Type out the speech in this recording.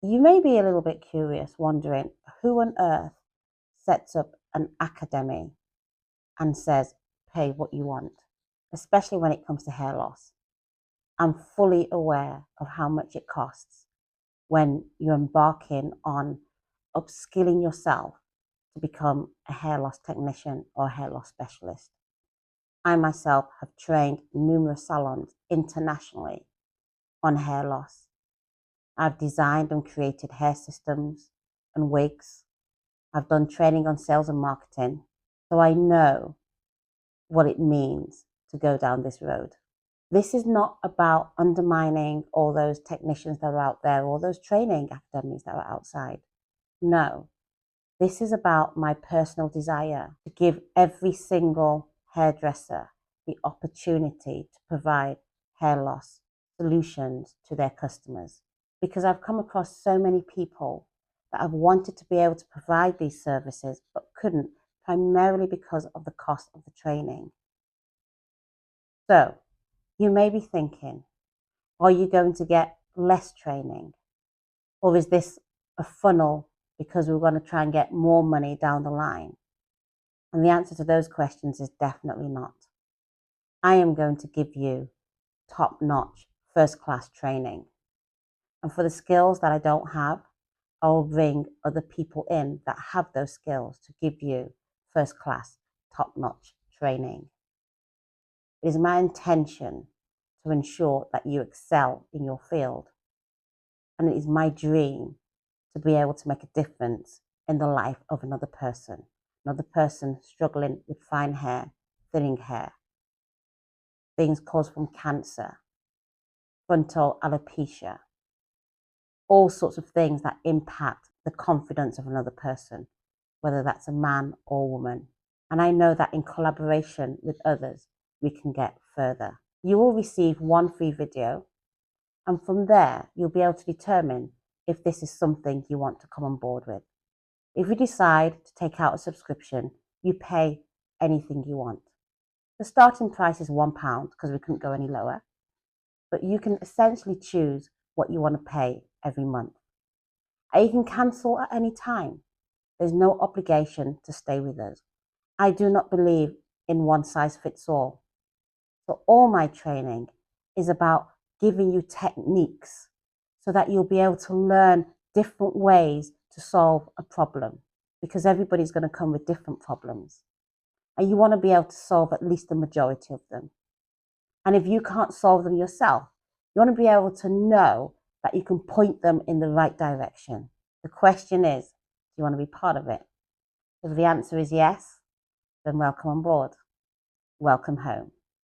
You may be a little bit curious, wondering who on earth sets up an academy and says, pay what you want, especially when it comes to hair loss. I'm fully aware of how much it costs when you're embarking on upskilling yourself to become a hair loss technician or a hair loss specialist. I myself have trained numerous salons internationally on hair loss. I've designed and created hair systems and wigs. I've done training on sales and marketing. So I know what it means to go down this road. This is not about undermining all those technicians that are out there, all those training academies that are outside. No, this is about my personal desire to give every single hairdresser the opportunity to provide hair loss solutions to their customers. Because I've come across so many people that have wanted to be able to provide these services but couldn't, primarily because of the cost of the training. So you may be thinking, are you going to get less training? Or is this a funnel because we're going to try and get more money down the line? And the answer to those questions is definitely not. I am going to give you top-notch, first-class training. And for the skills that I don't have, I'll bring other people in that have those skills to give you first-class, top-notch training. It is my intention to ensure that you excel in your field. And it is my dream to be able to make a difference in the life of another person struggling with fine hair, thinning hair, things caused from cancer, frontal alopecia, all sorts of things that impact the confidence of another person, whether that's a man or woman. And I know that in collaboration with others, we can get further. You will receive one free video, and from there, you'll be able to determine if this is something you want to come on board with. If you decide to take out a subscription, you pay anything you want. The starting price is £1 because we couldn't go any lower, but you can essentially choose what you want to pay every month. And you can cancel at any time. There's no obligation to stay with us. I do not believe in one size fits all. So all my training is about giving you techniques so that you'll be able to learn different ways to solve a problem, because everybody's going to come with different problems. And you want to be able to solve at least the majority of them. And if you can't solve them yourself, you want to be able to know that you can point them in the right direction. The question is, do you want to be part of it? If the answer is yes, then welcome on board. Welcome home.